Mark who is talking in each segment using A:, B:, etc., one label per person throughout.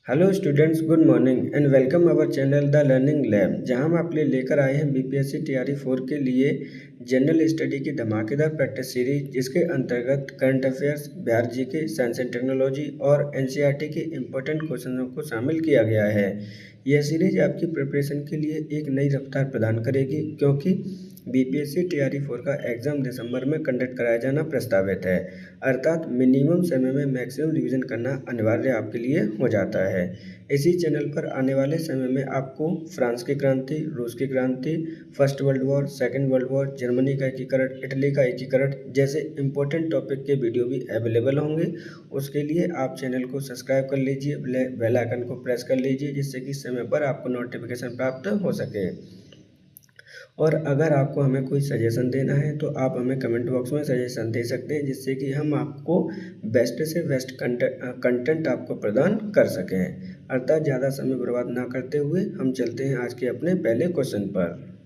A: Hello students, good morning and welcome our channel the learning lab, जहां हम आपके लिए लेकर आए हैं बीपीएससी टीआरई 4 के लिए जनरल स्टडी की धमाकेदार प्रैक्टिस सीरीज, जिसके अंतर्गत current affairs, Bihar GK, science and technology और एनसीईआरटी के इम्पोर्टेंट क्वेश्चनों को शामिल किया गया है। यह सीरीज आपकी प्रिपरेशन के लिए एक नई रफ्तार प्रदान करेगी, क्योंकि बीपीएससी टीआरई 4 का एग्जाम दिसंबर में कंडक्ट कराया जाना प्रस्तावित है। अर्थात मिनिमम समय में मैक्सिमम रिवीजन करना अनिवार्य आपके लिए हो जाता है। इसी चैनल पर आने वाले समय में आपको फ्रांस की क्रांति, रूस की क्रांति, first world war, second world war, Germany का एकीकरण, इटली का एकीकरण जैसे इंपॉर्टेंट टॉपिक के वीडियो भी अवेलेबल होंगे। उसके लिए आप चैनल को सब्सक्राइब कर लीजिए, बेल आइकन को प्रेस कर लीजिए, जिससे कि समय पर आपको नोटिफिकेशन प्राप्त हो सके। और अगर आपको हमें कोई सजेशन देना है तो आप हमें कमेंट बॉक्स में सजेशन दे सकते हैं, जिससे कि हम आपको बेस्ट से बेस्ट कंटेंट आपको प्रदान कर सकें। अर्थात ज़्यादा समय बर्बाद ना करते हुए हम चलते हैं आज के अपने पहले क्वेश्चन पर।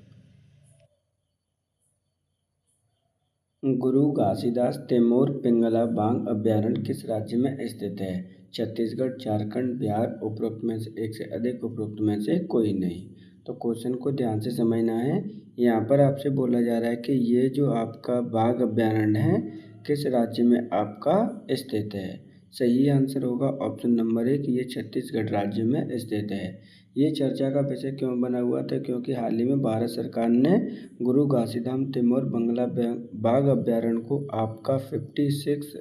A: गुरु घासीदास तैमूर पिंगला बाघ अभयारण्य किस राज्य में स्थित है? छत्तीसगढ़, झारखंड, बिहार। उपरोक्त में से एक से अधिक, उपरोक्त में से कोई नहीं। तो क्वेश्चन को ध्यान से समझना है। यहाँ पर आपसे बोला जा रहा है कि ये जो आपका बाघ अभयारण्य है किस राज्य में आपका स्थित है। सही आंसर होगा ऑप्शन नंबर 1, ये छत्तीसगढ़ राज्य में स्थित है। ये चर्चा का विषय क्यों बना हुआ था? क्योंकि हाल ही में भारत सरकार ने गुरु घासीदास तैमूर बंगला बाघ अभयारण्य को आपका 56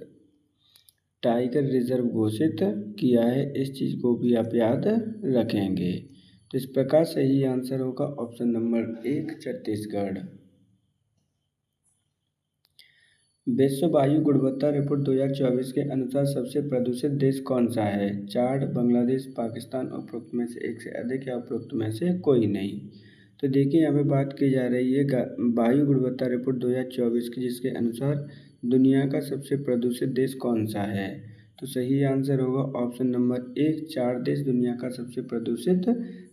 A: टाइगर रिजर्व घोषित किया है। इस चीज़ को भी आप याद रखेंगे। तो इस प्रकार सही आंसर होगा ऑप्शन नंबर 1, छत्तीसगढ़। विश्व वायु गुणवत्ता रिपोर्ट 2024 के अनुसार सबसे प्रदूषित देश कौन सा है? चाड, बांग्लादेश, पाकिस्तान। उपरोक्त में से एक से अधिक या उपरोक्त में से कोई नहीं। तो देखिए, यहाँ पे बात की जा रही है वायु गुणवत्ता रिपोर्ट 2024 की, जिसके अनुसार दुनिया का सबसे प्रदूषित देश कौन सा है? तो सही आंसर होगा ऑप्शन नंबर 1, चाड देश दुनिया का सबसे प्रदूषित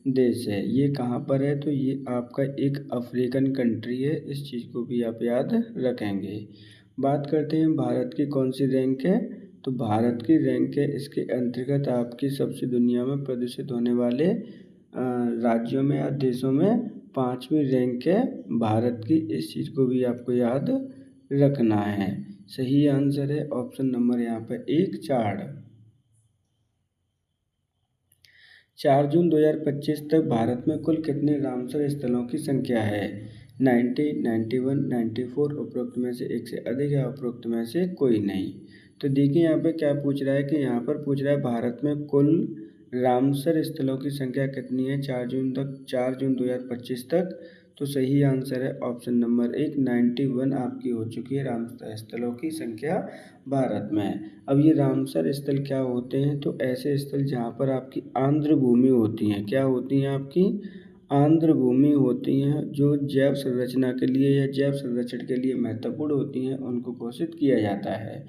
A: देश है। ये कहाँ पर है? तो ये आपका एक अफ्रीकन कंट्री है। इस चीज़ को भी आप याद रखेंगे। बात करते हैं भारत की कौन सी रैंक है? तो भारत की रैंक है, इसके अंतर्गत आपकी सबसे दुनिया में प्रदूषित होने वाले राज्यों में या देशों में 5वीं रैंक है भारत की। इस चीज़ को भी आपको याद रखना है। सही आंसर है ऑप्शन नंबर यहाँ पर 1, चाड। 4 जून 2025 तक भारत में कुल कितने रामसर स्थलों की संख्या है? 90, 91, 94। उपरोक्त में से एक से अधिक या उपरोक्त में से कोई नहीं। तो देखिए, यहाँ पे क्या पूछ रहा है कि यहाँ पर पूछ रहा है भारत में कुल रामसर स्थलों की संख्या कितनी है 4 जून 2025 तक। तो सही आंसर है ऑप्शन नंबर 1, 91 आपकी हो चुकी है रामसर स्थलों की संख्या भारत में। अब ये रामसर स्थल क्या होते हैं? तो ऐसे स्थल जहाँ पर आपकी आर्द्र भूमि होती हैं। क्या होती हैं? आपकी आर्द्र भूमि होती हैं, जो जैव संरचना के लिए या जैव संरक्षण के लिए महत्वपूर्ण होती हैं, उनको घोषित किया जाता है।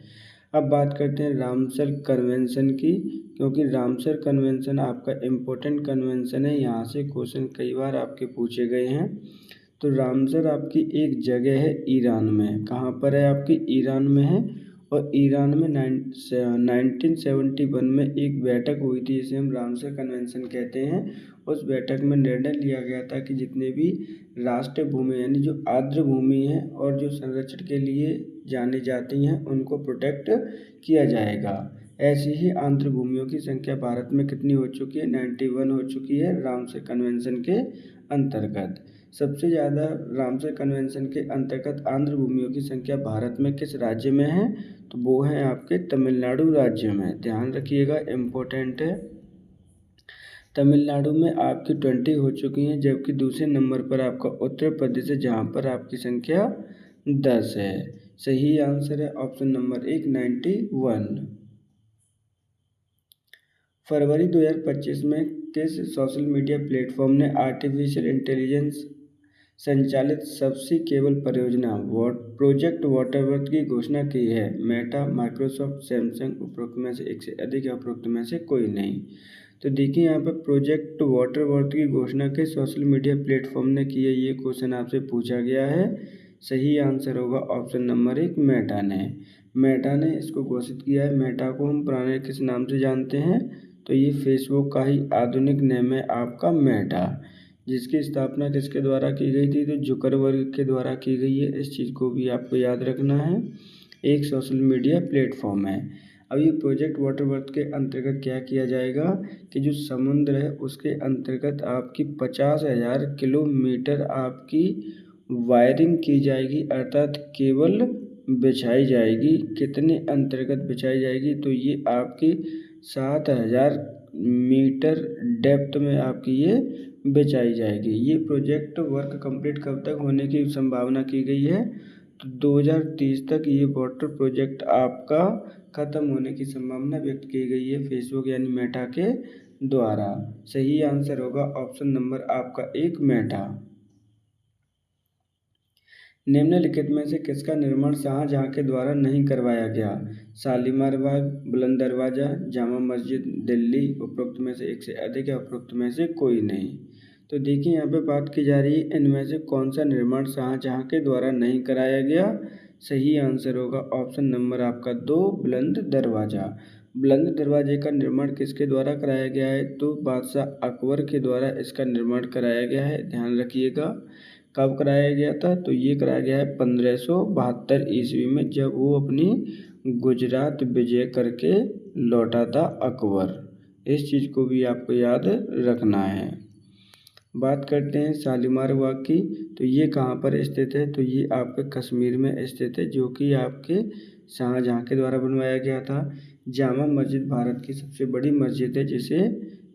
A: अब बात करते हैं रामसर कन्वेंशन की, क्योंकि रामसर कन्वेंशन आपका इम्पोर्टेंट कन्वेंशन है। यहाँ से क्वेश्चन कई बार आपके पूछे गए हैं। तो रामसर आपकी एक जगह है ईरान में। कहाँ पर है? आपकी ईरान में है। और ईरान में 1971 में एक बैठक हुई थी, जिसे हम रामसर कन्वेंशन कहते हैं। उस बैठक में निर्णय लिया गया था कि जितने भी राष्ट्रीय भूमि यानी जो आर्द्र भूमि है और जो संरक्षण के लिए जानी जाती हैं, उनको प्रोटेक्ट किया जाएगा। ऐसी ही आर्द्र भूमियों की संख्या भारत में कितनी हो चुकी है? 91 हो चुकी है रामसर कन्वेंशन के अंतर्गत। सबसे ज़्यादा रामसर कन्वेंशन के अंतर्गत आर्द्र भूमियों की संख्या भारत में किस राज्य में है? तो वो है आपके तमिलनाडु राज्य में। ध्यान रखिएगा, इम्पोर्टेंट है। तमिलनाडु में आपकी 20 हो चुकी हैं, जबकि दूसरे नंबर पर आपका उत्तर प्रदेश है, जहाँ पर आपकी संख्या 10 है। सही आंसर है ऑप्शन नंबर 1, 91। फरवरी 2025 में किस सोशल मीडिया प्लेटफॉर्म ने आर्टिफिशियल इंटेलिजेंस संचालित सबसे केबल परियोजना प्रोजेक्ट वाटरवर्थ की घोषणा की है? Meta, Microsoft, Samsung. उपरोक्त में से एक से अधिक या उपरोक्त में से कोई नहीं। तो देखिए, यहाँ पर प्रोजेक्ट वाटरवर्थ की घोषणा के सोशल मीडिया प्लेटफॉर्म ने की है, ये क्वेश्चन आपसे पूछा गया है। सही आंसर होगा ऑप्शन नंबर 1, मेटा ने। मेटा ने इसको घोषित किया है। मेटा को हम पुराने किस नाम से जानते हैं? तो ये फेसबुक का ही आधुनिक नाम है आपका मेटा, जिसकी स्थापना किसके द्वारा की गई थी, तो जुकरबर्ग के द्वारा की गई है। इस चीज़ को भी आपको याद रखना है। एक सोशल मीडिया प्लेटफॉर्म है। अब ये प्रोजेक्ट वाटरवर्थ के अंतर्गत क्या किया जाएगा कि जो समुद्र है उसके अंतर्गत आपकी 50,000 किलोमीटर आपकी वायरिंग की जाएगी, अर्थात केबल बिछाई जाएगी। कितने अंतर्गत बिछाई जाएगी, तो ये आपकी 7,000 मीटर डेप्थ में आपकी ये बिछाई जाएगी। ये प्रोजेक्ट वर्क कंप्लीट कब तक होने की संभावना की गई है, तो 2030 तक ये वाटर प्रोजेक्ट आपका ख़त्म होने की संभावना व्यक्त की गई है फेसबुक यानी मेटा के द्वारा। सही आंसर होगा ऑप्शन नंबर आपका 1 मेटा। निम्नलिखित में से किसका निर्माण शाहजहां के द्वारा नहीं करवाया गया, शालीमार बाग, बुलंद दरवाजा, जामा मस्जिद, दिल्ली। उपरोक्त में से एक से अधिक है, उपरोक्त में से कोई नहीं। तो देखिए यहाँ पे बात की जा रही है इनमें से कौन सा निर्माण शाहजहां के द्वारा नहीं कराया गया। सही आंसर होगा ऑप्शन नंबर आपका 2 बुलंद दरवाजा। बुलंद दरवाजे का निर्माण किसके द्वारा कराया गया है, तो बादशाह अकबर के द्वारा इसका निर्माण कराया गया है। ध्यान रखिएगा कब कराया गया था, तो ये कराया गया है 1572 ईस्वी में, जब वो अपनी गुजरात विजय करके लौटा था अकबर। इस चीज़ को भी आपको याद रखना है। बात करते हैं शालीमार बाग की, तो ये कहाँ पर स्थित है, तो ये आपके कश्मीर में स्थित है, जो कि आपके शाहजहां के द्वारा बनवाया गया था। जामा मस्जिद भारत की सबसे बड़ी मस्जिद है, जिसे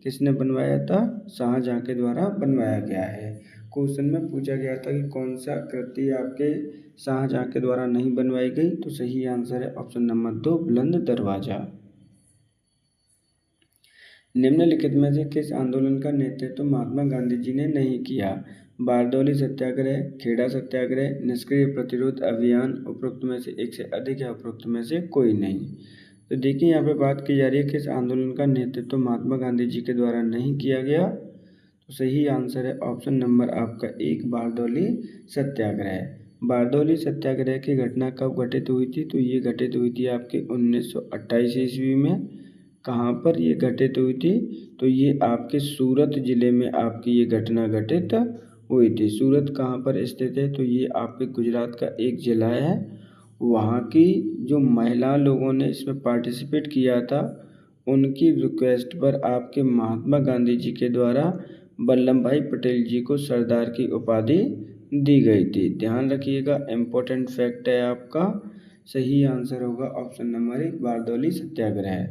A: किसने बनवाया था, शाहजहां के द्वारा बनवाया गया है। क्वेश्चन में पूछा गया था कि कौन सा कृति आपके शाहजहां के द्वारा नहीं बनवाई गई, तो सही आंसर है ऑप्शन नंबर 2 बुलंद दरवाजा। निम्नलिखित में से किस आंदोलन का नेतृत्व महात्मा गांधी जी ने नहीं किया, बारदौली सत्याग्रह, खेड़ा सत्याग्रह, निष्क्रिय प्रतिरोध अभियान। उपरोक्त में से एक से अधिक है, उपरोक्त में से कोई नहीं। तो देखिए यहाँ पे बात की जा रही है किस आंदोलन का नेतृत्व महात्मा गांधी जी के द्वारा नहीं किया गया, तो सही आंसर है ऑप्शन नंबर आपका 1 बारदौली सत्याग्रह। बारदौली सत्याग्रह की घटना कब घटित हुई थी, तो ये घटित हुई थी आपके 1928 ईस्वी में। कहाँ पर ये घटित हुई थी, तो ये आपके सूरत जिले में आपकी ये घटना घटित हुई थी। सूरत कहाँ पर स्थित है, तो ये आपके गुजरात का एक जिला है। वहाँ की जो महिला लोगों ने इसमें पार्टिसिपेट किया था, उनकी रिक्वेस्ट पर आपके महात्मा गांधी जी के द्वारा वल्लभ भाई पटेल जी को सरदार की उपाधि दी गई थी। ध्यान रखिएगा, इम्पोर्टेंट फैक्ट है आपका। सही आंसर होगा ऑप्शन नंबर 1 बारदौली सत्याग्रह।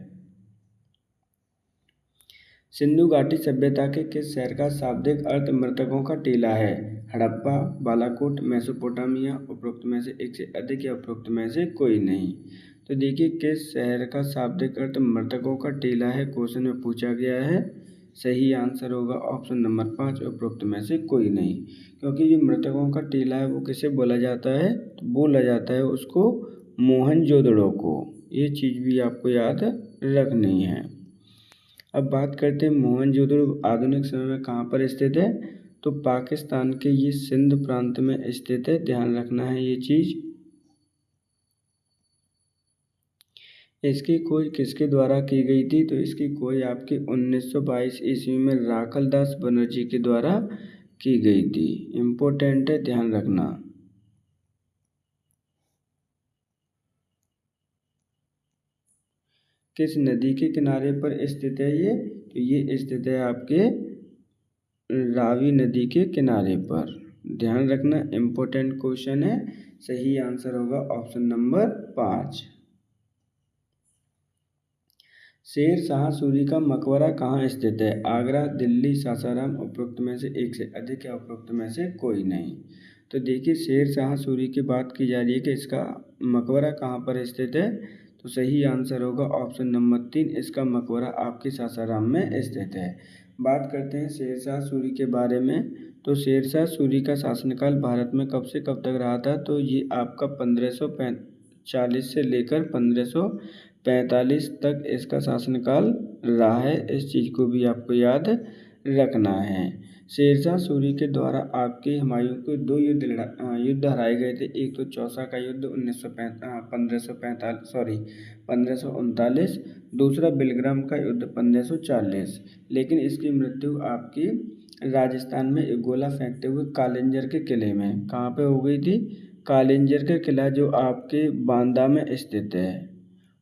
A: सिंधु घाटी सभ्यता के किस शहर का शाब्दिक अर्थ मृतकों का टीला है, हड़प्पा, बालाकोट, मेसोपोटामिया। उपरोक्त में से एक से अधिक या उपरोक्त में से कोई नहीं। तो देखिए किस शहर का शाब्दिक अर्थ मृतकों का टीला है, क्वेश्चन में पूछा गया है। सही आंसर होगा ऑप्शन नंबर 5 उपरोक्त में से कोई नहीं, क्योंकि जो मृतकों का टीला है वो किसे बोला जाता है, तो बोला जाता है उसको मोहनजोदड़ो को। ये चीज़ भी आपको याद रखनी है। अब बात करते हैं मोहनजोदड़ो आधुनिक समय में कहाँ पर स्थित है, तो पाकिस्तान के ये सिंध प्रांत में स्थित है। ध्यान रखना है ये चीज़। इसकी खोज किसके द्वारा की गई थी, तो इसकी खोज आपकी 1922 ईस्वी में राखल दास बनर्जी के द्वारा की गई थी। इम्पोर्टेंट है, ध्यान रखना। किस नदी के किनारे पर स्थित है ये, तो ये स्थित है आपके रावी नदी के किनारे पर। ध्यान रखना, इम्पोर्टेंट क्वेश्चन है। सही आंसर होगा ऑप्शन नंबर 5। शेर शाह सूरी का मकबरा कहाँ स्थित है, आगरा, दिल्ली, सासाराम। उपरोक्त में से एक से अधिक या उपरोक्त में से कोई नहीं। तो देखिए शेर शाह सूरी की बात की जा रही है कि इसका मकबरा कहाँ पर स्थित है, तो सही आंसर होगा ऑप्शन नंबर 3, इसका मकबरा आपके सासाराम में स्थित है। बात करते हैं शेर शाह सूरी के बारे में, तो शेर शाह सूरी का शासनकाल भारत में कब से कब तक रहा था, तो ये आपका 1540 से लेकर 1545 तक इसका शासनकाल रहा है। इस चीज़ को भी आपको याद रखना है। शेरशाह सूरी के द्वारा आपके हुमायूं को 2 युद्ध हराए गए थे। एक तो चौसा का युद्ध 1539, दूसरा बिलग्राम का युद्ध 1540, लेकिन इसकी मृत्यु आपकी राजस्थान में एक गोला फेंकते हुए कालिंजर के किले में, कहाँ पे हो गई थी? कालिंजर का किला जो आपके बांदा में स्थित है,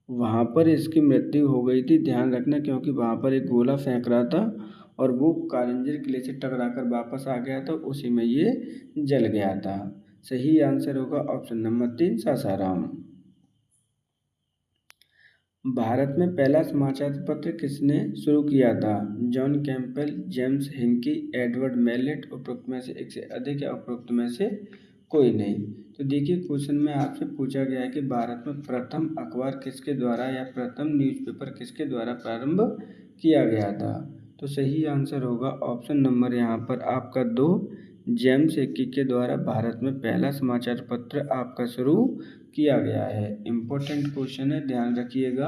A: वहाँ पर इसकी मृत्यु हो गई थी। ध्यान रखना, क्योंकि वहाँ पर एक गोला फेंक रहा था और वो कालिंजर किले से टकराकर वापस आ गया था, उसी में ये जल गया था। सही आंसर होगा ऑप्शन नंबर 3 सासाराम। भारत में पहला समाचार पत्र किसने शुरू किया था? John Campbell, James Hicky, Edward Mallet. उपरोक्त में से एक से अधिक या उपरोक्त में से कोई नहीं। तो देखिए, क्वेश्चन में आपसे पूछा गया है कि भारत में प्रथम अखबार किसके द्वारा या प्रथम न्यूज़पेपर किसके द्वारा प्रारंभ किया गया था? तो सही आंसर होगा ऑप्शन नंबर यहाँ पर आपका 2, जेम्स हिंकी के द्वारा भारत में पहला समाचार पत्र आपका शुरू किया गया है। इम्पोर्टेंट क्वेश्चन है, ध्यान रखिएगा।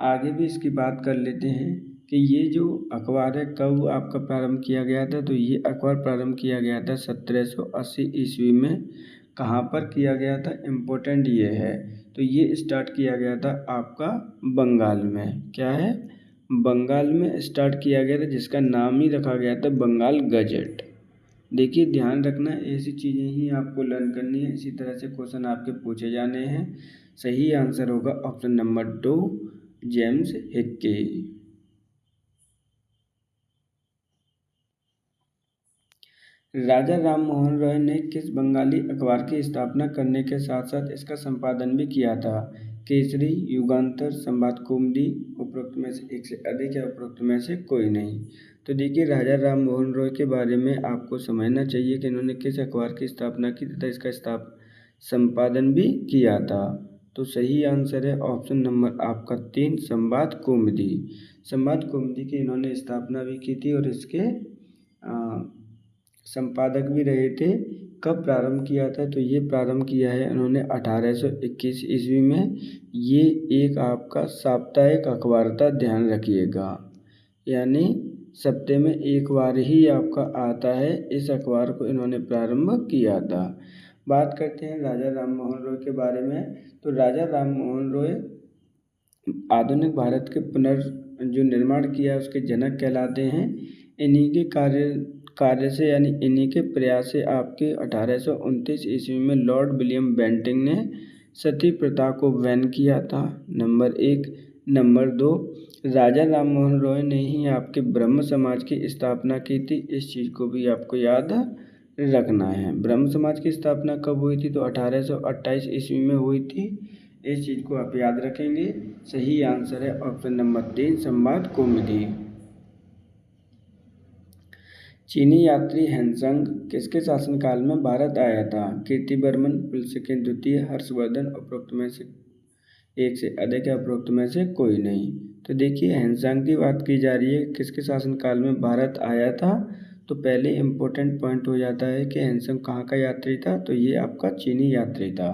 A: आगे भी इसकी बात कर लेते हैं कि ये जो अखबार है कब आपका प्रारंभ किया गया था? तो ये अखबार प्रारंभ किया गया था 1780 ईस्वी में। कहाँ पर किया गया था? इम्पोर्टेंट ये है। तो ये स्टार्ट किया गया था आपका बंगाल में। क्या है? बंगाल में स्टार्ट किया गया था, जिसका नाम ही रखा गया था बंगाल गजेट। देखिए, ध्यान रखना, ऐसी चीज़ें ही आपको लर्न करनी है, इसी तरह से क्वेश्चन आपके पूछे जाने हैं। सही आंसर होगा ऑप्शन नंबर 2, जेम्स हिक्की। राजा राम मोहन रॉय ने किस बंगाली अखबार की स्थापना करने के साथ साथ इसका संपादन भी किया था? केसरी, युगांतर, संबाद कौमुदी। उपरोक्त में से एक से अधिक या उपरोक्त में से कोई नहीं। तो देखिए, राजा राम मोहन रॉय के बारे में आपको समझना चाहिए कि इन्होंने किस अखबार की स्थापना की तथा इसका संपादन भी किया था। तो सही आंसर है ऑप्शन नंबर आपका 3, संबाद कौमुदी। संबाद कौमुदी की इन्होंने स्थापना भी की थी और इसके संपादक भी रहे थे। कब प्रारंभ किया था? तो ये प्रारंभ किया है उन्होंने 1821 ईस्वी में। ये एक आपका साप्ताहिक अखबार था, ध्यान रखिएगा, यानी सप्ते में एक बार ही आपका आता है। इस अखबार को इन्होंने प्रारंभ किया था। बात करते हैं राजा राम मोहन रॉय के बारे में। तो राजा राम मोहन रॉय आधुनिक भारत के जो निर्माण किया उसके जनक कहलाते हैं। इन्हीं के कार्य से यानी इन्हीं के प्रयास से आपके 1829 ईस्वी में लॉर्ड विलियम बेंटिंक ने सती प्रथा को बैन किया था, नंबर 1। नंबर 2, राजा राम मोहन रॉय ने ही आपके ब्रह्म समाज की स्थापना की थी। इस चीज़ को भी आपको याद रखना है। ब्रह्म समाज की स्थापना कब हुई थी? तो 1828 ईस्वी में हुई थी। इस चीज़ को आप याद रखेंगे। सही आंसर है ऑप्शन नंबर 3, संबाद कौमुदी। चीनी यात्री हेनसंग किसके शासनकाल में भारत आया था? कीर्तिवर्मन, पुलकेशिन द्वितीय, हर्षवर्धन। उपरोक्त में से एक से अधिक या उपरोक्त में से कोई नहीं। तो देखिए, हेनसंग की बात की जा रही है, किसके शासनकाल में भारत आया था? तो पहले इम्पोर्टेंट पॉइंट हो जाता है कि हेनसंग कहाँ का यात्री था? तो ये आपका चीनी यात्री था।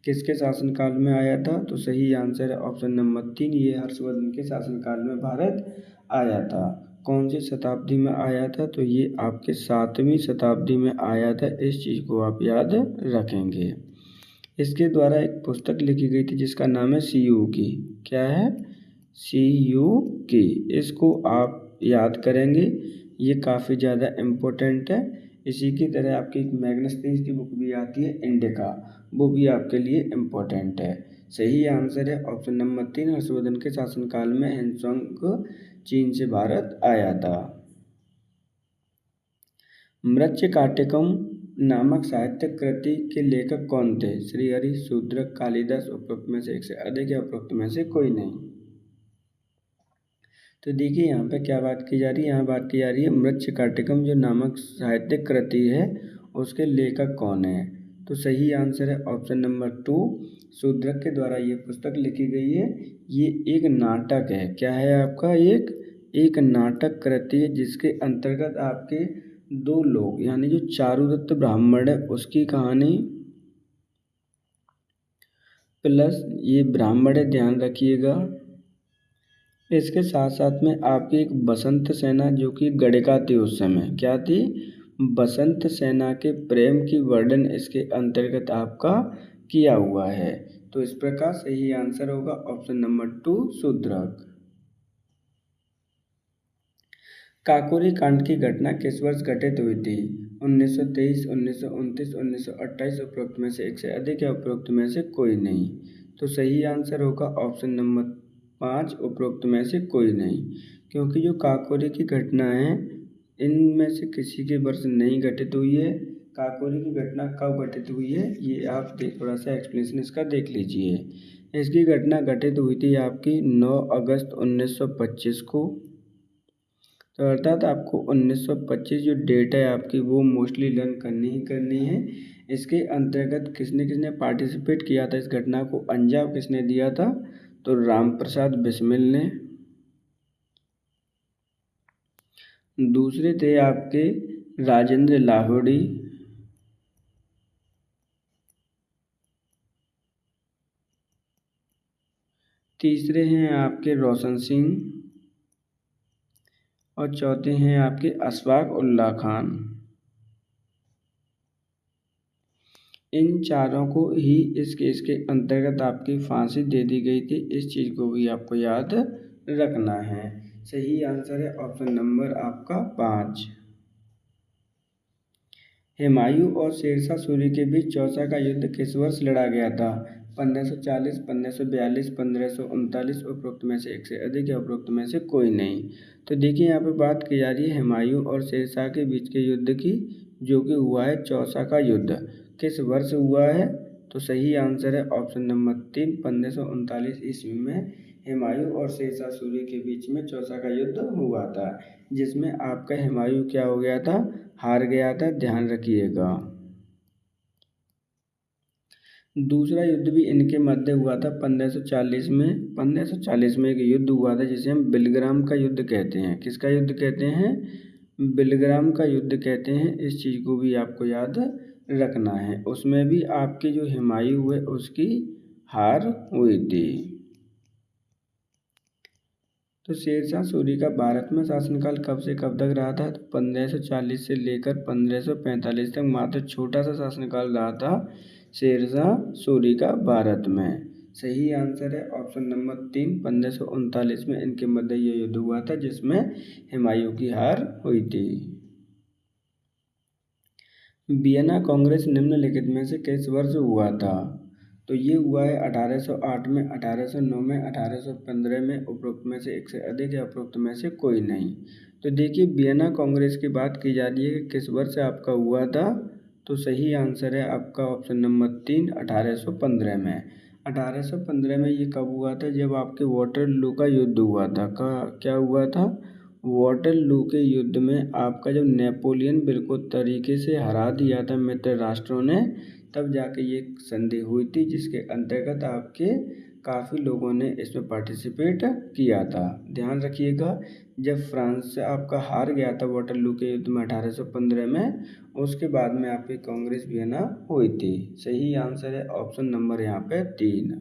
A: किसके शासनकाल में आया था? तो सही आंसर है ऑप्शन नंबर 3, ये हर्षवर्धन के शासनकाल में भारत आया था। कौन सी शताब्दी में आया था? तो ये आपके 7वीं शताब्दी में आया था। इस चीज़ को आप याद रखेंगे। इसके द्वारा एक पुस्तक लिखी गई थी जिसका नाम है सीयू की। क्या है? सीयू की। इसको आप याद करेंगे, ये काफ़ी ज़्यादा इम्पोर्टेंट है। इसी की तरह आपकी एक मैग्नस तीस की बुक भी आती है, इंडिका, वो भी आपके लिए इम्पोर्टेंट है। सही आंसर है ऑप्शन नंबर 3, हर्षवर्धन के शासनकाल में हेनसंग चीन से भारत आया था। मृच्छकटिकम नामक साहित्य कृति के लेखक कौन थे? श्रीहरि, शूद्रक, कालिदास। उपरोक्त में से एक से अधिक या उपरोक्त में से कोई नहीं। तो देखिए, यहाँ पे क्या बात की जा रही है? यहाँ बात की जा रही है मृच्छकटिकम जो नामक साहित्य कृति है उसके लेखक कौन है? तो सही आंसर है ऑप्शन नंबर 2, शूद्रक के द्वारा ये पुस्तक लिखी गई है। ये एक नाटक है। क्या है आपका? एक नाटक कृति है जिसके अंतर्गत आपके 2 लोग यानी जो चारुदत्त ब्राह्मण है उसकी कहानी प्लस ये ब्राह्मण है, ध्यान रखिएगा। इसके साथ साथ में आपकी एक बसंत सेना जो कि गणिका थी उस समय। क्या थी? बसंत सेना के प्रेम की वर्णन इसके अंतर्गत आपका किया हुआ है। तो इस प्रकार सही आंसर होगा ऑप्शन नंबर 2 शूद्रक। काकोरी कांड की घटना किस वर्ष घटित हुई थी? 1923, 1929, 1928, उपरोक्त में से एक से अधिक या उपरोक्त में से कोई नहीं। तो सही आंसर होगा ऑप्शन नंबर 5 उपरोक्त में से कोई नहीं, क्योंकि जो काकोरी की घटना है इनमें से किसी के वर्ष नहीं घटित हुई है। काकोरी की घटना कब घटित हुई है ये आप थोड़ा सा एक्सप्लेनेशन इसका देख लीजिए। इसकी घटना घटित हुई थी आपकी 9 अगस्त 1925 को। तो अर्थात आपको 1925 जो डेट है आपकी वो मोस्टली लर्न करनी ही करनी है। इसके अंतर्गत किसने किसने पार्टिसिपेट किया था, इस घटना को अंजाम किसने दिया था? तो राम प्रसाद बिस्मिल ने। दूसरे थे आपके राजेंद्र लाहोड़ी। तीसरे हैं आपके रोशन सिंह और चौथे हैं आपके अशफाक उल्लाह खान। इन चारों को ही इस केस के अंतर्गत आपकी फांसी दे दी गई थी। इस चीज़ को भी आपको याद रखना है। सही आंसर है ऑप्शन नंबर आपका 5। हुमायूं और शेरशाह सूरी के बीच चौसा का युद्ध किस वर्ष लड़ा गया था? 1540, 1542, 1539, उपरोक्त में से एक से अधिक या उपरोक्त में से कोई नहीं। तो देखिए यहाँ पे बात की जा रही है हुमायूं और शेरशाह के बीच के युद्ध की, जो कि हुआ है चौसा का युद्ध। किस वर्ष हुआ है? तो सही आंसर है ऑप्शन नंबर 3 1539 ईस्वी में हुमायूं और शेरशाह सूरी के बीच में चौसा का युद्ध हुआ था, जिसमें आपका हुमायूं क्या हो गया था? हार गया था, ध्यान रखिएगा। दूसरा युद्ध भी इनके मध्य हुआ था 1540 में। 1540 में एक युद्ध हुआ था जिसे हम बिलग्राम का युद्ध कहते हैं। किसका युद्ध कहते हैं? बिलग्राम का युद्ध कहते हैं। इस चीज़ को भी आपको याद रखना है। उसमें भी आपकी जो हुमायूं है उसकी हार हुई थी। तो शेरशाह सूरी का भारत में शासनकाल कब से कब तक रहा था? तो 1540 से लेकर 1545 तक मात्र छोटा सा शासनकाल रहा था शेरशाह सूरी का भारत में। सही आंसर है ऑप्शन नंबर 3 1539 में इनके मध्य ये युद्ध हुआ था, जिसमें हुमायूं की हार हुई थी। वियना कांग्रेस निम्नलिखित में से किस वर्ष हुआ था? तो ये हुआ है 1808 में, 1809 में, 1815 में, उपरोक्त में से एक से अधिक या उपरोक्त में से कोई नहीं। तो देखिए वियना कांग्रेस की बात की जा रही है कि किस वर्ष आपका हुआ था? तो सही आंसर है आपका ऑप्शन नंबर 3 1815 में। 1815 में ये कब हुआ था? जब आपके वाटरलू का युद्ध हुआ था। क्या हुआ था? वाटरलू के युद्ध में आपका जब नेपोलियन बिल्कुल तरीके से हरा दिया था मित्र राष्ट्रों ने, तब जाके ये संधि हुई थी, जिसके अंतर्गत आपके काफ़ी लोगों ने इसमें पार्टिसिपेट किया था। ध्यान रखिएगा, जब फ्रांस से आपका हार गया था वाटरलू के युद्ध में 1815 में, उसके बाद में आपकी कांग्रेस वियना हुई थी। सही आंसर है ऑप्शन नंबर यहाँ पे 3।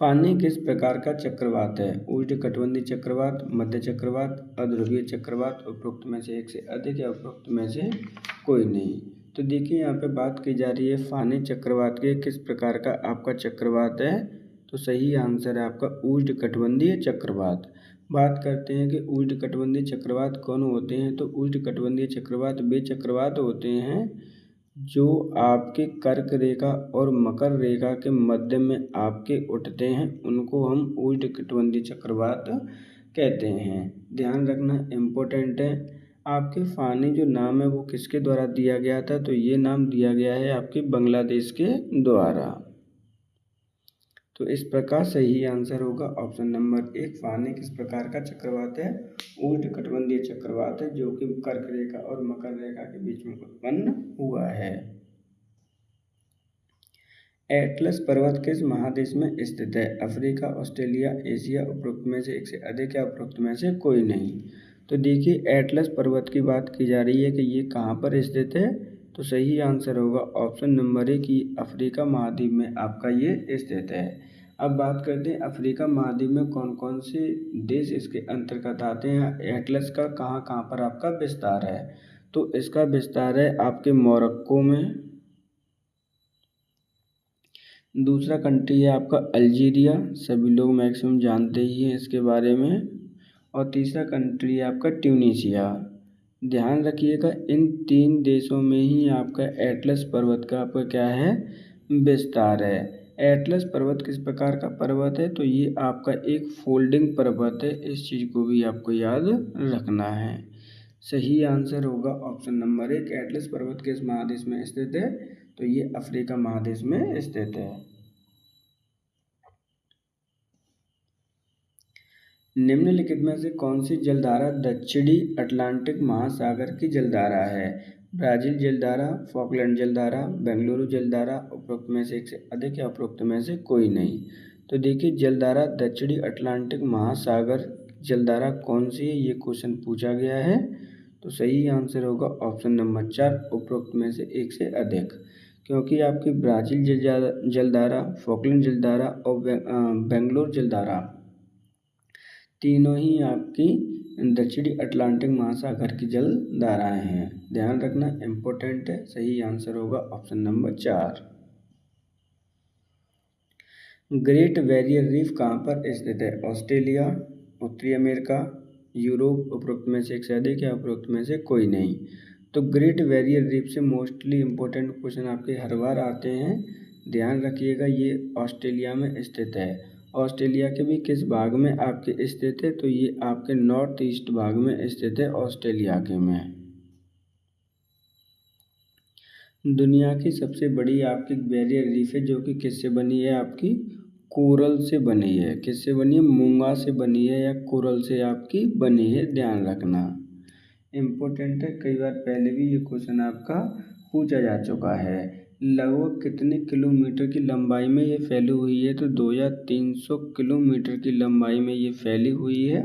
A: फानी किस प्रकार का चक्रवात है? उष्णकटिबंधीय चक्रवात, मध्य चक्रवात, अध्रुवीय चक्रवात, उपरोक्त में से एक से अधिक या उपरोक्त में से कोई नहीं। तो देखिए यहाँ पे बात की जा रही है फानी चक्रवात के किस प्रकार का आपका चक्रवात है। तो सही आंसर है आपका उष्णकटिबंधीय चक्रवात। बात करते हैं कि उष्णकटिबंधीय चक्रवात कौन होते हैं। तो उष्णकटिबंधीय चक्रवात वे चक्रवात होते हैं जो आपके कर्क रेखा और मकर रेखा के मध्य में आपके उठते हैं, उनको हम उष्णकटिबंधीय चक्रवात कहते हैं। ध्यान रखना इम्पोर्टेंट है। आपके फानी जो नाम है वो किसके द्वारा दिया गया था? तो ये नाम दिया गया है आपके बांग्लादेश के द्वारा। तो इस प्रकार सही आंसर होगा ऑप्शन नंबर 1। फानी किस प्रकार का चक्रवात है? उष्णकटिबंधीय चक्रवात है, जो कि कर्क रेखा और मकर रेखा के बीच में उत्पन्न हुआ है। एटलस पर्वत किस महादेश में स्थित है? अफ्रीका, ऑस्ट्रेलिया, एशिया, उपरोक्त में से एक से अधिक या उपरोक्त में से कोई नहीं। तो देखिए एटलस पर्वत की बात की जा रही है कि ये कहाँ पर स्थित है। तो सही आंसर होगा ऑप्शन नंबर 1 कि अफ्रीका महाद्वीप में आपका ये स्थित है। अब बात करते हैं अफ्रीका महाद्वीप में कौन कौन से देश इसके अंतर्गत आते हैं। एटलस का कहाँ कहाँ पर आपका विस्तार है? तो इसका विस्तार है आपके मोरक्को में, दूसरा कंट्री है आपका अल्जीरिया, सभी लोग मैक्सिमम जानते ही हैं इसके बारे में। और तीसरा कंट्री है आपका ट्यूनीशिया। ध्यान रखिएगा इन 3 देशों में ही आपका एटलस पर्वत का आपका क्या है, विस्तार है। एटलस पर्वत किस प्रकार का पर्वत है, तो ये आपका एक फोल्डिंग पर्वत है, इस चीज़ को भी आपको याद रखना है। सही आंसर होगा ऑप्शन नंबर 1। एटलस पर्वत किस महादेश में स्थित है, तो ये अफ्रीका महादेश में स्थित है। निम्नलिखित में से कौन सी जलधारा दक्षिणी अटलांटिक महासागर की जलधारा है? ब्राज़ील जलधारा, फॉकलैंड जलधारा, बेंगलुरु जलधारा, उपरोक्त में से एक से अधिक या उपरोक्त में से कोई नहीं। तो देखिए जलधारा दक्षिणी अटलांटिक महासागर जलधारा कौन सी है, ये क्वेश्चन पूछा गया है। तो सही आंसर होगा ऑप्शन नंबर 4, उपरोक्त में से एक से अधिक। क्योंकि आपकी ब्राज़ील जलधारा, फॉकलैंड जलधारा और बेंगलुरु जलधारा तीनों ही आपकी दक्षिणी अटलांटिक महासागर की जलधाराएं हैं। ध्यान रखना इम्पोर्टेंट है। सही आंसर होगा option number 4। Great barrier reef कहाँ पर स्थित है? ऑस्ट्रेलिया, उत्तरी अमेरिका, यूरोप, उपरोक्त में से एक से अधिक या उपरोक्त में से कोई नहीं। तो ग्रेट बैरियर रीफ से मोस्टली इम्पोर्टेंट क्वेश्चन आपके हर बार आते हैं। ध्यान रखिएगा ये ऑस्ट्रेलिया में स्थित है। ऑस्ट्रेलिया के भी किस भाग में आपके स्थित है, तो ये आपके नॉर्थ ईस्ट भाग में स्थित है ऑस्ट्रेलिया के में। दुनिया की सबसे बड़ी आपकी बैरियर रीफ है जो कि किससे बनी है, आपकी कोरल से बनी है। किससे बनी है? मूंगा से बनी है या कोरल से आपकी बनी है। ध्यान रखना इम्पोर्टेंट है। कई बार पहले भी ये क्वेश्चन आपका पूछा जा चुका है। लगभग कितने किलोमीटर की लंबाई में ये फैली हुई है, तो 2300 किलोमीटर की लंबाई में ये फैली हुई है।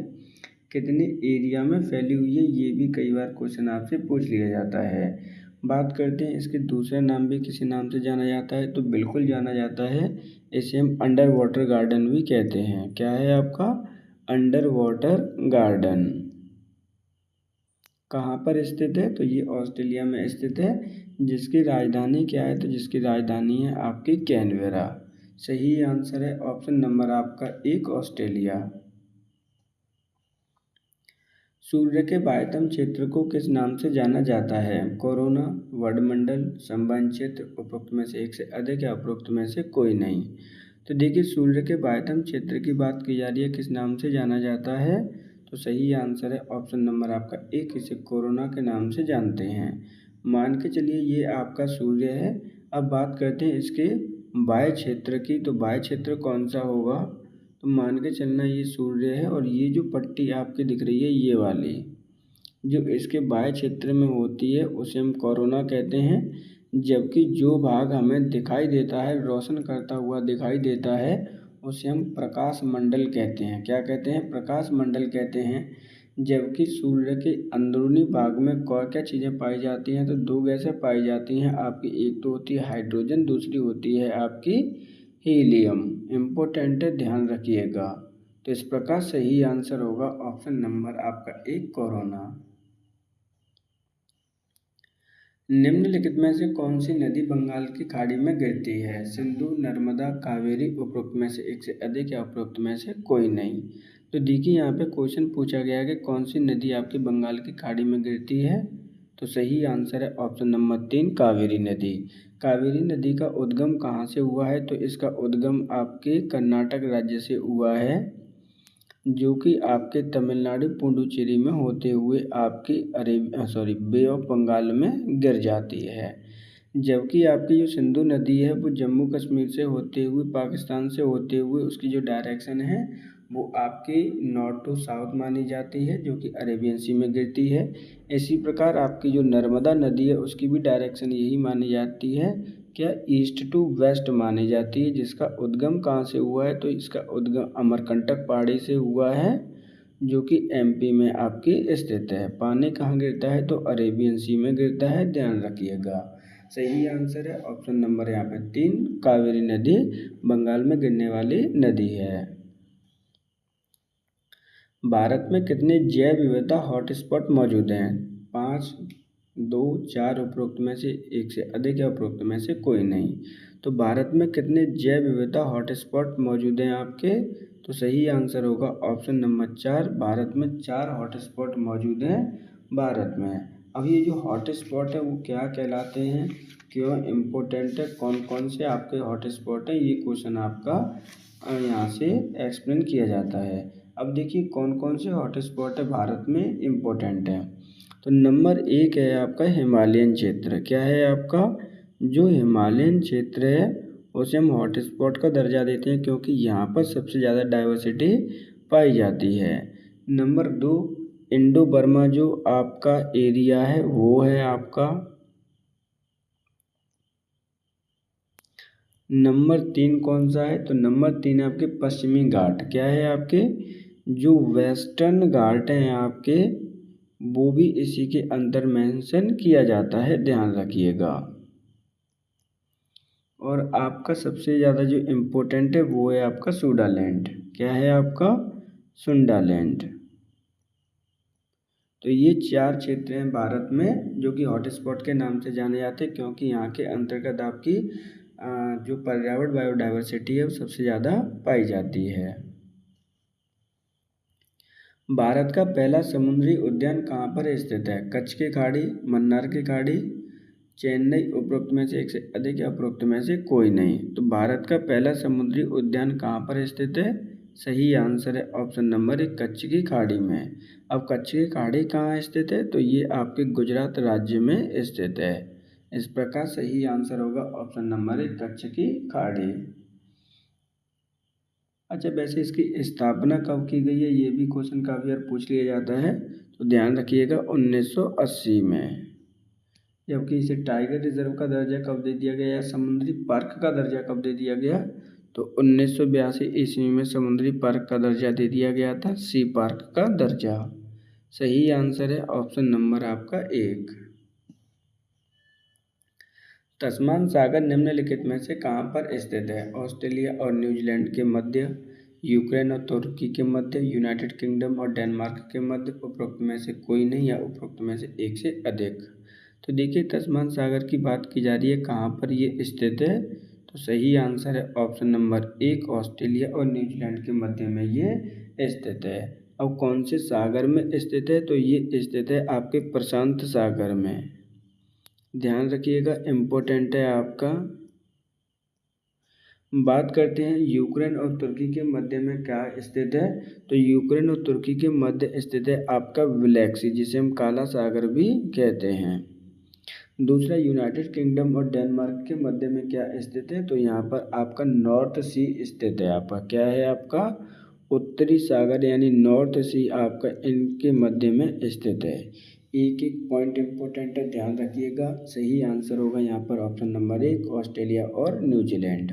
A: कितने एरिया में फैली हुई है, ये भी कई बार क्वेश्चन आपसे पूछ लिया जाता है। बात करते हैं इसके दूसरे नाम भी किसी नाम से जाना जाता है, तो बिल्कुल जाना जाता है। इसे हम अंडर वाटर गार्डन भी कहते हैं। क्या है आपका? Under water garden. कहाँ पर स्थित है, तो ये ऑस्ट्रेलिया में स्थित है। जिसकी राजधानी क्या है, तो जिसकी राजधानी है आपकी कैनबेरा। सही आंसर है ऑप्शन नंबर आपका 1, ऑस्ट्रेलिया। सूर्य के बाह्यतम क्षेत्र को किस नाम से जाना जाता है? कोरोना, वर्णमंडल, संवहन क्षेत्र, उपरोक्त में से एक से अधिक या उपरोक्त में से कोई नहीं। तो देखिए सूर्य के बाह्यतम क्षेत्र की बात की जा रही है, किस नाम से जाना जाता है, तो सही आंसर है ऑप्शन नंबर आपका 1, इसे कोरोना के नाम से जानते हैं। मान के चलिए ये आपका सूर्य है। अब बात करते हैं इसके बाह्य क्षेत्र की, तो बाह्य क्षेत्र कौन सा होगा, तो मान के चलना ये सूर्य है और ये जो पट्टी आपकी दिख रही है ये वाली जो इसके बाह्य क्षेत्र में होती है उसे हम कोरोना कहते हैं। जबकि जो भाग हमें दिखाई देता है, रोशन करता हुआ दिखाई देता है, उसे हम प्रकाश मंडल कहते हैं। क्या कहते हैं? प्रकाश मंडल कहते हैं। जबकि सूर्य के अंदरूनी भाग में क्या चीज़ें पाई जाती हैं, तो 2 गैसें पाई जाती हैं आपकी। एक तो होती है हाइड्रोजन, दूसरी होती है आपकी हीलियम। इम्पोर्टेंट है, ध्यान रखिएगा। तो इस प्रकार सही आंसर होगा ऑप्शन नंबर आपका 1, कोरोना। निम्नलिखित में से कौन सी नदी बंगाल की खाड़ी में गिरती है? सिंधु, नर्मदा, कावेरी, उपरोक्त में से एक से अधिक या उपरोक्त में से कोई नहीं। तो देखिए यहाँ पे क्वेश्चन पूछा गया है कि कौन सी नदी आपकी बंगाल की खाड़ी में गिरती है, तो सही आंसर है ऑप्शन नंबर 3, कावेरी नदी। कावेरी नदी का उद्गम कहाँ से हुआ है, तो इसका उद्गम आपके कर्नाटक राज्य से हुआ है, जो कि आपके तमिलनाडु पुडुचेरी में होते हुए आपकी बे ऑफ बंगाल में गिर जाती है। जबकि आपकी जो सिंधु नदी है वो जम्मू कश्मीर से होते हुए, पाकिस्तान से होते हुए, उसकी जो डायरेक्शन है वो आपकी नॉर्थ टू साउथ मानी जाती है, जो कि अरेबियन सी में गिरती है। इसी प्रकार आपकी जो नर्मदा नदी है उसकी भी डायरेक्शन यही मानी जाती है, क्या ईस्ट टू वेस्ट मानी जाती है। जिसका उद्गम कहाँ से हुआ है, तो इसका उद्गम अमरकंटक पहाड़ी से हुआ है, जो कि एमपी में आपकी स्थित है। पानी कहाँ गिरता है, तो अरेबियन सी में गिरता है। ध्यान रखिएगा। सही आंसर है ऑप्शन नंबर यहाँ पे 3, कावेरी नदी बंगाल में गिरने वाली नदी है। भारत में कितने जैव विविधता हॉटस्पॉट मौजूद हैं? 5, 2, 4, उपरोक्त में से एक से अधिक या उपरोक्त में से कोई नहीं। तो भारत में कितने जैव विविधता हॉटस्पॉट मौजूद हैं आपके? तो सही आंसर होगा ऑप्शन नंबर 4, भारत में 4 हॉटस्पॉट मौजूद हैं भारत में। अब ये जो हॉटस्पॉट है वो क्या कहलाते हैं, क्यों इम्पोर्टेंट है, कौन कौन से आपके हॉटस्पॉट हैं, ये क्वेश्चन आपका यहाँ से एक्सप्लेन किया जाता है। अब देखिए कौन कौन से हॉटस्पॉट है भारत में इम्पोर्टेंट है। तो नंबर 1 है आपका हिमालयन क्षेत्र। क्या है आपका? जो हिमालयन क्षेत्र है उसे हम हॉटस्पॉट का दर्जा देते हैं क्योंकि यहाँ पर सबसे ज़्यादा डाइवर्सिटी पाई जाती है। नंबर 2 इंडो बर्मा जो आपका एरिया है वो है आपका। नंबर 3 कौन सा है? तो नंबर 3 है आपके पश्चिमी घाट। क्या है आपके? जो वेस्टर्न घाट हैं आपके वो भी इसी के अंदर मेंशन किया जाता है, ध्यान रखिएगा। और आपका सबसे ज़्यादा जो इम्पोर्टेंट है वो है आपका सुंडालैंड। क्या है आपका? सुंडालैंड। तो ये 4 क्षेत्र हैं भारत में जो कि हॉटस्पॉट के नाम से जाने जाते हैं क्योंकि यहाँ के अंतर्गत आपकी जो पर्यावरण बायोडाइवर्सिटी है वो सबसे ज़्यादा पाई जाती है। भारत का पहला समुद्री उद्यान कहाँ पर स्थित है? कच्छ की खाड़ी, मन्नार की खाड़ी, चेन्नई, उपरोक्त में से एक से अधिक या उपरोक्त में से कोई नहीं। तो भारत का पहला समुद्री उद्यान कहाँ पर स्थित है? सही आंसर है ऑप्शन नंबर 1, कच्छ की खाड़ी में। अब कच्छ की खाड़ी कहाँ स्थित है? तो ये आपके गुजरात राज्य में स्थित है। इस प्रकार सही आंसर होगा ऑप्शन नंबर 1, कच्छ की खाड़ी। अच्छा, वैसे इसकी स्थापना कब की गई है ये भी क्वेश्चन काफ़ी बार पूछ लिया जाता है, तो ध्यान रखिएगा 1980 में। जबकि इसे टाइगर रिजर्व का दर्जा कब दे दिया गया या समुद्री पार्क का दर्जा कब दे दिया गया? तो 1982 ईस्वी में समुद्री पार्क का दर्जा दे दिया गया था, सी पार्क का दर्जा। सही आंसर है ऑप्शन नंबर आपका 1। तस्मान सागर निम्नलिखित में से कहाँ पर स्थित है? ऑस्ट्रेलिया और न्यूजीलैंड के मध्य, यूक्रेन और तुर्की के मध्य, यूनाइटेड किंगडम और डेनमार्क के मध्य, उपरोक्त में से कोई नहीं या उपरोक्त में से एक से अधिक। तो देखिए तस्मान सागर की बात की जा रही है, कहाँ पर ये स्थित है? तो सही आंसर है ऑप्शन नंबर 1, ऑस्ट्रेलिया और न्यूजीलैंड के मध्य में ये स्थित है। अब कौन से सागर में स्थित है? तो ये स्थित है आपके प्रशांत सागर में। ध्यान रखिएगा, इम्पोर्टेंट है आपका। बात करते हैं यूक्रेन और तुर्की के मध्य में क्या स्थित है? तो यूक्रेन और तुर्की के मध्य स्थित है आपका ब्लैक सी, जिसे हम काला सागर भी कहते हैं। दूसरा, यूनाइटेड किंगडम और डेनमार्क के मध्य में क्या स्थित है? तो यहाँ पर आपका नॉर्थ सी स्थित है। आपका क्या है? आपका उत्तरी सागर यानी नॉर्थ सी आपका इनके मध्य में स्थित है। एक एक पॉइंट इम्पोर्टेंट है, ध्यान रखिएगा। सही आंसर होगा यहाँ पर ऑप्शन नंबर 1, ऑस्ट्रेलिया और न्यूजीलैंड।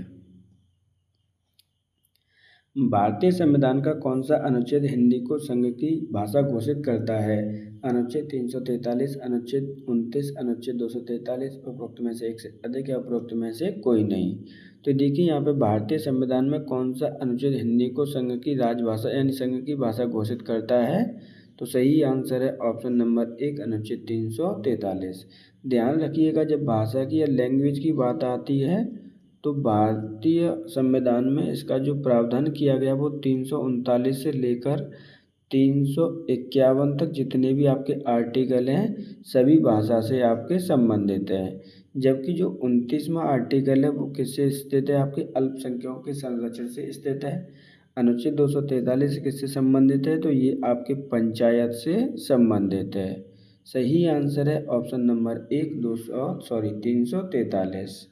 A: भारतीय संविधान का कौन सा अनुच्छेद हिंदी को संघ की भाषा घोषित करता है? अनुच्छेद 343, अनुच्छेद 29, अनुच्छेद 243, उपरोक्त में से एक से अधिक या उपरोक्त में से कोई नहीं। तो देखिए यहाँ पे भारतीय संविधान में कौन सा अनुच्छेद हिंदी को संघ की राजभाषा यानी संघ की भाषा घोषित करता है? तो सही आंसर है ऑप्शन नंबर 1, अनुच्छेद 343। ध्यान रखिएगा जब भाषा की या लैंग्वेज की बात आती है तो भारतीय संविधान में इसका जो प्रावधान किया गया वो 339 से लेकर 351 तक जितने भी आपके आर्टिकल हैं सभी भाषा से आपके संबंधित हैं। जबकि जो 29वां आर्टिकल है वो किससे स्थित है? आपके अल्पसंख्यकों के संरक्षण से स्थित है। अनुच्छेद 243 किससे संबंधित है? तो ये आपके पंचायत से संबंधित है। सही आंसर है ऑप्शन नंबर 1, 343।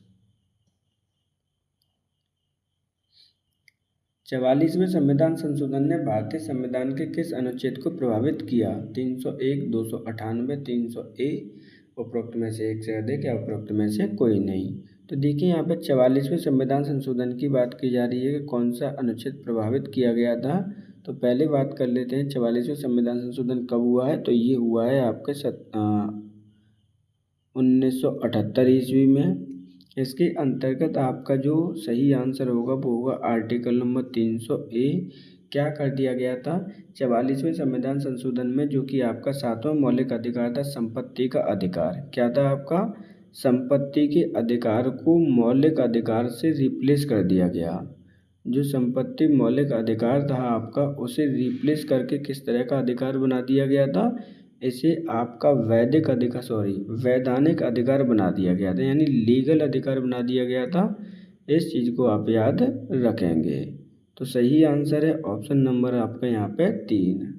A: 44वें संविधान संशोधन ने भारतीय संविधान के किस अनुच्छेद को प्रभावित किया? 301, 298, 300A, उपरोक्त में से एक से अधिक या उपरोक्त में से कोई नहीं। तो देखिए यहाँ पे 44वें संविधान संशोधन की बात की जा रही है कि कौन सा अनुच्छेद प्रभावित किया गया था। तो पहले बात कर लेते हैं 44वें संविधान संशोधन कब हुआ है। तो ये हुआ है आपके 1978 ईस्वी में। इसके अंतर्गत आपका जो सही आंसर होगा वो होगा आर्टिकल नंबर 300A। क्या कर दिया गया था 44वें संविधान संशोधन में, जो कि आपका 7वां मौलिक अधिकार था, संपत्ति का अधिकार। क्या था आपका? संपत्ति के अधिकार को मौलिक अधिकार से रिप्लेस कर दिया गया। जो संपत्ति मौलिक अधिकार था आपका, उसे रिप्लेस करके किस तरह का अधिकार बना दिया गया था? इसे आपका वैधानिक अधिकार बना दिया गया था, यानी लीगल अधिकार बना दिया गया था। इस चीज़ को आप याद रखेंगे। तो सही आंसर है ऑप्शन नंबर आपका यहाँ पे 3।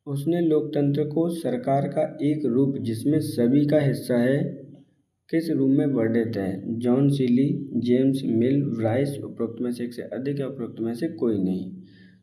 A: उसने लोकतंत्र को सरकार का एक रूप जिसमें सभी का हिस्सा है किस रूप में वर्णित है? John Seeley, James Mill, Rice. उपरोक्त में से एक से अधिक या उपरोक्त में से कोई नहीं।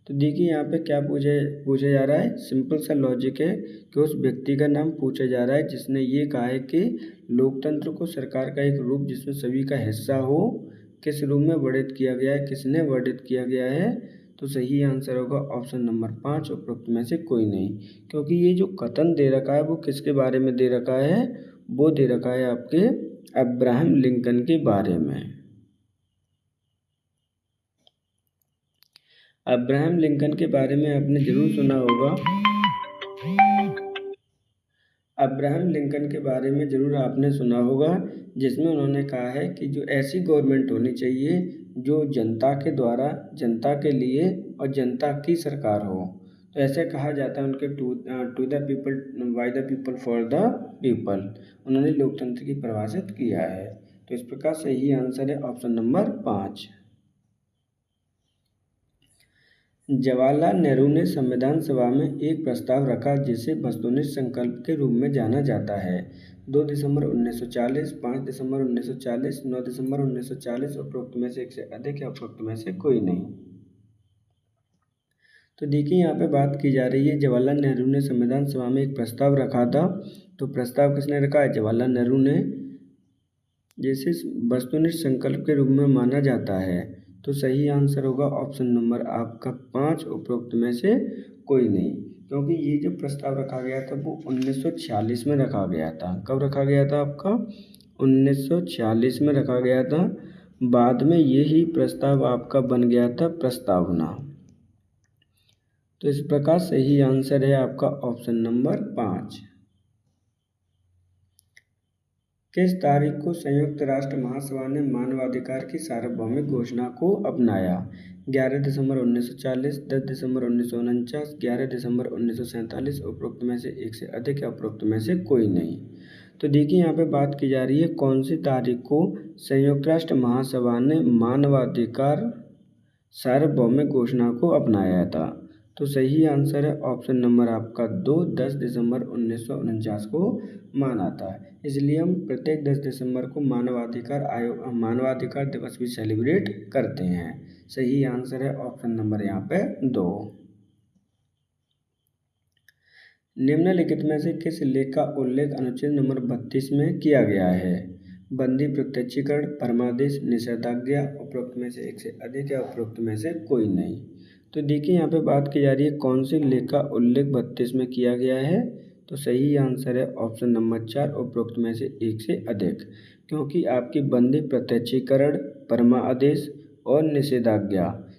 A: तो देखिए यहाँ पे क्या पूछा जा रहा है। सिंपल सा लॉजिक है कि उस व्यक्ति का नाम पूछा जा रहा है जिसने ये कहा है कि लोकतंत्र को सरकार का एक रूप जिसमें सभी का हिस्सा हो किस रूप में वर्णित किया गया है, किसने वर्णित किया गया है? तो सही आंसर होगा ऑप्शन नंबर 5, उपरोक्त में से कोई नहीं। क्योंकि ये जो कथन दे रखा है वो किसके बारे में दे रखा है? वो दे रखा है आपके अब्राहम लिंकन के बारे में। अब्राहम लिंकन के बारे में आपने जरूर सुना होगा। अब्राहम लिंकन के बारे में जरूर आपने सुना होगा, जिसमें उन्होंने कहा है कि जो ऐसी गवर्नमेंट होनी चाहिए जो जनता के द्वारा, जनता के लिए और जनता की सरकार हो। तो ऐसे कहा जाता है उनके to the people, by the people, for the people. उन्होंने लोकतंत्र की परिभाषित किया है। तो इस प्रकार सही आंसर है ऑप्शन नंबर 5। जवाहरलाल नेहरू ने संविधान सभा में एक प्रस्ताव रखा जिसे वस्तुनिष्ठ संकल्प के रूप में जाना जाता है। 2 दिसंबर 1940, 5 दिसंबर 1940, 9 दिसंबर 1940। उपरोक्त में से एक से अधिक या उपरोक्त में से कोई नहीं। तो देखिए यहाँ पे बात की जा रही है जवाहरलाल नेहरू ने संविधान सभा में एक प्रस्ताव रखा था। तो प्रस्ताव किसने रखा है? जवाहरलाल नेहरू ने। जैसे वस्तुनिष्ठ संकल्प के रूप में माना जाता है। तो सही आंसर होगा ऑप्शन नंबर आपका 5, उपरोक्त में से कोई नहीं। क्योंकि ये जो प्रस्ताव रखा गया था वो 1946 में रखा गया था। कब रखा गया था आपका? 1946 में रखा गया था। बाद में यही प्रस्ताव आपका बन गया था प्रस्तावना। तो इस प्रकार सही आंसर है आपका ऑप्शन नंबर 5। किस तारीख को संयुक्त राष्ट्र महासभा ने मानवाधिकार की सार्वभौमिक घोषणा को अपनाया? 11 दिसंबर 1940, 10 दिसंबर 1949, 11 दिसंबर 1947। उपरोक्त में से एक से अधिक या उपरोक्त में से कोई नहीं। तो देखिए यहाँ पे बात की जा रही है कौन सी तारीख को संयुक्त राष्ट्र महासभा ने मानवाधिकार सार्वभौमिक घोषणा को अपनाया था। तो सही आंसर है ऑप्शन नंबर आपका 2, 10 दिसंबर 1949 को माना था। इसलिए हम प्रत्येक 10 दिसंबर को मानवाधिकार दिवस भी सेलिब्रेट करते हैं। सही आंसर है ऑप्शन नंबर यहाँ पे 2। निम्नलिखित में से किस लेख का उल्लेख अनुच्छेद नंबर 32 में किया गया है? बंदी प्रत्यक्षीकरण, परमादेश, निषेधाज्ञा। उपरोक्त में से एक से अधिक या उपरोक्त में से कोई नहीं। तो देखिए यहाँ पे बात की जा रही है कौन सी लेख का उल्लेख 32 में किया गया है? तो सही आंसर है ऑप्शन नंबर 4, उपरोक्त में से एक से अधिक। क्योंकि आपकी बंदी प्रत्यक्षीकरण, परमादेश और निषेधाज्ञा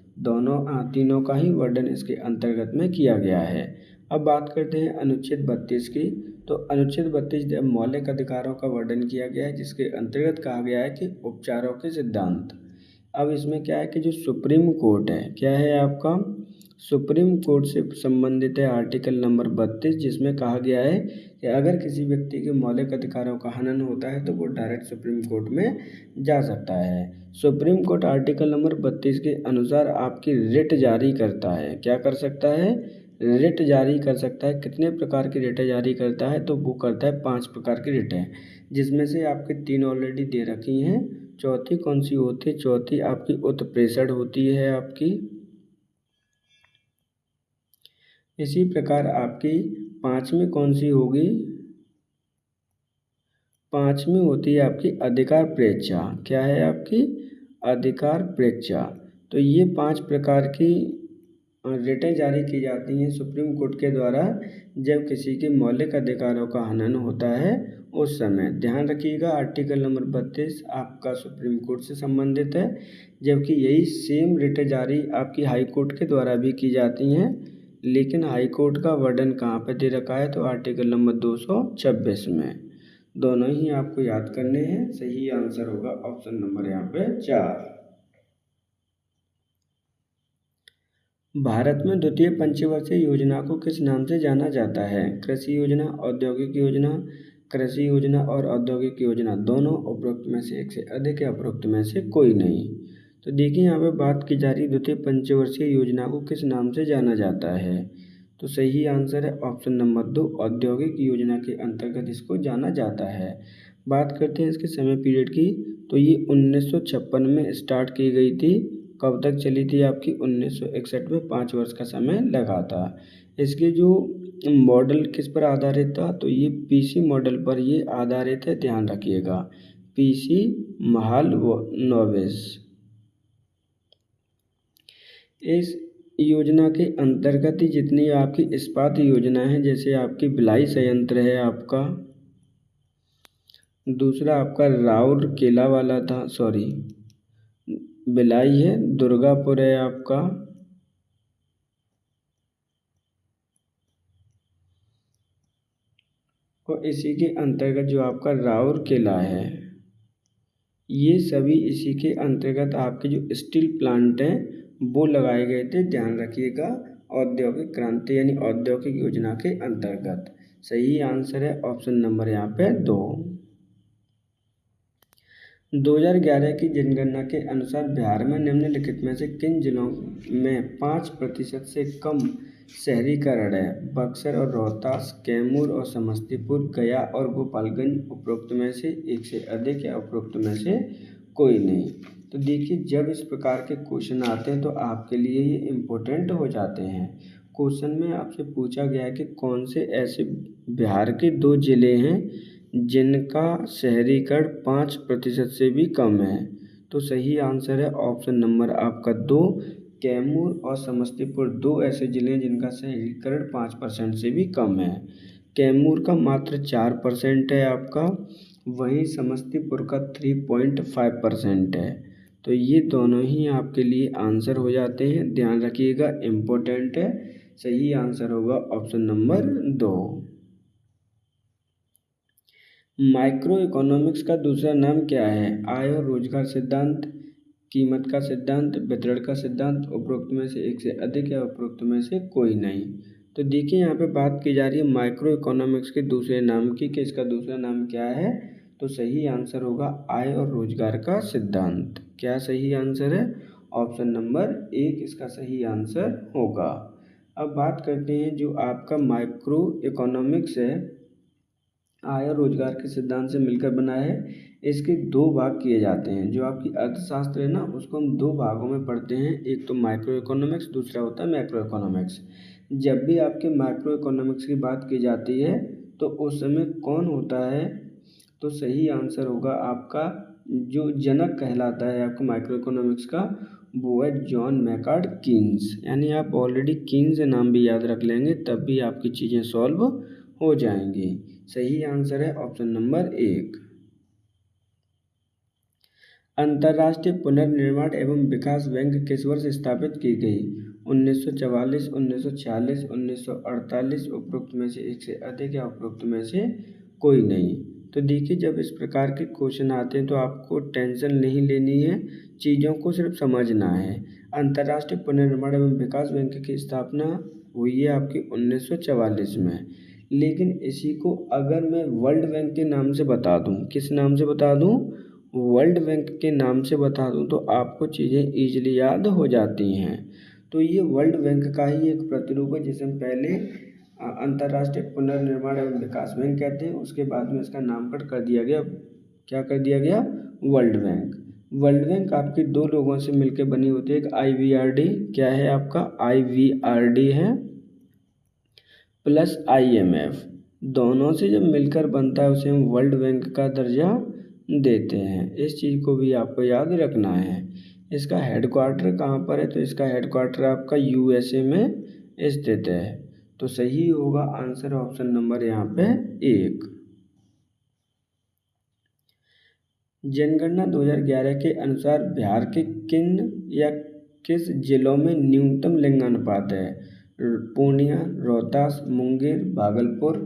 A: तीनों का ही वर्णन इसके अंतर्गत में किया गया है। अब बात करते हैं अनुच्छेद 32 की। तो अनुच्छेद 32 मौलिक अधिकारों का वर्णन किया गया है, जिसके अंतर्गत कहा गया है कि उपचारों के सिद्धांत। अब इसमें क्या है कि जो सुप्रीम कोर्ट है, क्या है आपका? सुप्रीम कोर्ट से संबंधित है आर्टिकल नंबर 32, जिसमें कहा गया है कि अगर किसी व्यक्ति के मौलिक अधिकारों का हनन होता है तो वो डायरेक्ट सुप्रीम कोर्ट में जा सकता है। सुप्रीम कोर्ट आर्टिकल नंबर 32 के अनुसार आपकी रिट जारी करता है। क्या कर सकता है? रिट जारी कर सकता है। कितने प्रकार की रिटें जारी करता है? तो वो करता है 5 प्रकार की रिटें, जिसमें से आपके 3 ऑलरेडी दे रखी हैं। चौथी कौन सी होती है? चौथी आपकी उत्प्रेषण होती है आपकी। इसी प्रकार आपकी 5वीं कौन सी होगी? 5वीं होती है आपकी अधिकार प्रेक्षा। क्या है आपकी? अधिकार प्रेक्षा। तो ये 5 प्रकार की रिटें जारी की जाती हैं सुप्रीम कोर्ट के द्वारा जब किसी के मौलिक अधिकारों का हनन होता है उस समय। ध्यान रखिएगा आर्टिकल नंबर 32 आपका सुप्रीम कोर्ट से संबंधित है, जबकि यही सेम रिटें जारी आपकी हाई कोर्ट के द्वारा भी की जाती हैं। लेकिन हाई कोर्ट का वर्णन कहाँ पे दे रखा है, तो आर्टिकल नंबर 226 में। दोनों ही आपको याद करने हैं। सही आंसर होगा ऑप्शन नंबर यहाँ पे 4। भारत में द्वितीय पंचवर्षीय योजना को किस नाम से जाना जाता है? कृषि योजना, औद्योगिक योजना, कृषि योजना और औद्योगिक योजना दोनों, उपरोक्त में से एक से अधिक या उपरोक्त में से कोई नहीं। तो देखिए यहाँ पे बात की जा रही है द्वितीय पंचवर्षीय योजना को किस नाम से जाना जाता है, तो सही आंसर है ऑप्शन नंबर 2, औद्योगिक योजना के अंतर्गत इसको जाना जाता है। बात करते हैं इसके समय पीरियड की, तो ये 1956 में स्टार्ट की गई थी। कब तक चली थी आपकी? 1961 में 5 वर्ष का समय लगा था। इसके जो मॉडल किस पर आधारित था, तो ये पीसी मॉडल पर ये आधारित है, ध्यान रखिएगा, पीसी महालनोबिस। इस योजना के अंतर्गत ही जितनी आपकी इस्पात योजना है, जैसे आपकी भिलाई संयंत्र है आपका, दूसरा आपका राउरकेला वाला था, सॉरी भिलाई है, दुर्गापुर है आपका, और इसी के अंतर्गत जो आपका राउरकेला है, ये सभी इसी के अंतर्गत आपके जो स्टील प्लांट हैं वो लगाए गए थे, ध्यान रखिएगा, औद्योगिक क्रांति यानी औद्योगिक योजना के अंतर्गत। सही आंसर है ऑप्शन नंबर यहाँ पे 2। 2011 की जनगणना के अनुसार बिहार में निम्नलिखित में से किन जिलों में 5% से कम शहरीकरण है? बक्सर और रोहतास, कैमूर और समस्तीपुर, गया और गोपालगंज, उपरोक्त में से एक से अधिक या उपरोक्त में से कोई नहीं। तो देखिए जब इस प्रकार के क्वेश्चन आते हैं तो आपके लिए ये इम्पोर्टेंट हो जाते हैं। क्वेश्चन में आपसे पूछा गया है कि कौन से ऐसे बिहार के 2 जिले हैं जिनका शहरीकरण 5% से भी कम है, तो सही आंसर है ऑप्शन नंबर आपका 2, कैमूर और समस्तीपुर, 2 ऐसे जिले हैं जिनका शहरीकरण 5% से भी कम है। कैमूर का मात्र 4% है आपका, वहीं समस्तीपुर का 3.5% है। तो ये दोनों ही आपके लिए आंसर हो जाते हैं, ध्यान रखिएगा, इम्पोर्टेंट है। सही आंसर होगा ऑप्शन नंबर 2। माइक्रो इकोनॉमिक्स का दूसरा नाम क्या है? आय और रोजगार सिद्धांत, कीमत का सिद्धांत, वितरण का सिद्धांत, उपरोक्त में से एक से अधिक या उपरोक्त में से कोई नहीं। तो देखिए यहाँ पे बात की जा रही है माइक्रो इकोनॉमिक्स के दूसरे नाम की, कि इसका दूसरा नाम क्या है, तो सही आंसर होगा आय और रोजगार का सिद्धांत। क्या सही आंसर है? ऑप्शन नंबर 1 इसका सही आंसर होगा। अब बात करते हैं जो आपका माइक्रो इकोनॉमिक्स है, आय और रोजगार के सिद्धांत से मिलकर बना है। इसके 2 भाग किए जाते हैं। जो आपकी अर्थशास्त्र है ना, उसको हम 2 भागों में पढ़ते हैं, एक तो माइक्रो इकोनॉमिक्स, दूसरा होता है मैक्रो इकोनॉमिक्स। जब भी आपके माइक्रो इकोनॉमिक्स की बात की जाती है तो उस समय कौन होता है, तो सही आंसर होगा आपका जो जनक कहलाता है आपका माइक्रो इकोनॉमिक्स का, वो है जॉन मैकार्ड कीन्स। यानी आप ऑलरेडी कीन्स नाम भी याद रख लेंगे, तब भी आपकी चीज़ें सॉल्व हो जाएंगी। सही आंसर है ऑप्शन नंबर 1। अंतर्राष्ट्रीय पुनर्निर्माण एवं विकास बैंक किस वर्ष स्थापित की गई? 1944, 1946, 1948, उपरोक्त में से एक से अधिक या उपरोक्त में से कोई नहीं। तो देखिए जब इस प्रकार के क्वेश्चन आते हैं तो आपको टेंशन नहीं लेनी है, चीज़ों को सिर्फ समझना है। अंतर्राष्ट्रीय पुनर्निर्माण एवं विकास बैंक की स्थापना हुई है आपकी 1944 में, लेकिन इसी को अगर मैं वर्ल्ड बैंक के नाम से बता दूं, किस नाम से बता दूं, वर्ल्ड बैंक के नाम से बता दूं, तो आपको चीज़ें ईजिली याद हो जाती हैं। तो ये वर्ल्ड बैंक का ही एक प्रतिरूप है, जिसे हम पहले अंतर्राष्ट्रीय पुनर्निर्माण एवं विकास बैंक कहते हैं, उसके बाद में इसका नामकरण कर दिया गया, क्या कर दिया गया, वर्ल्ड बैंक। वर्ल्ड बैंक आपके 2 लोगों से मिलकर बनी होती है, एक IVRD, क्या है आपका IVRD है, प्लस IMF, दोनों से जब मिलकर बनता है उसे हम वर्ल्ड बैंक का दर्जा देते हैं। इस चीज़ को भी आपको याद रखना है। इसका हेडक्वार्टर कहाँ पर है, तो इसका हेडक्वार्टर आपका USA में स्थित है। तो सही होगा आंसर ऑप्शन नंबर यहाँ पे 1। जनगणना 2011 के अनुसार बिहार के किन या किस जिलों में न्यूनतम लिंगानुपात है? पूर्णिया, रोहतास, मुंगेर, भागलपुर।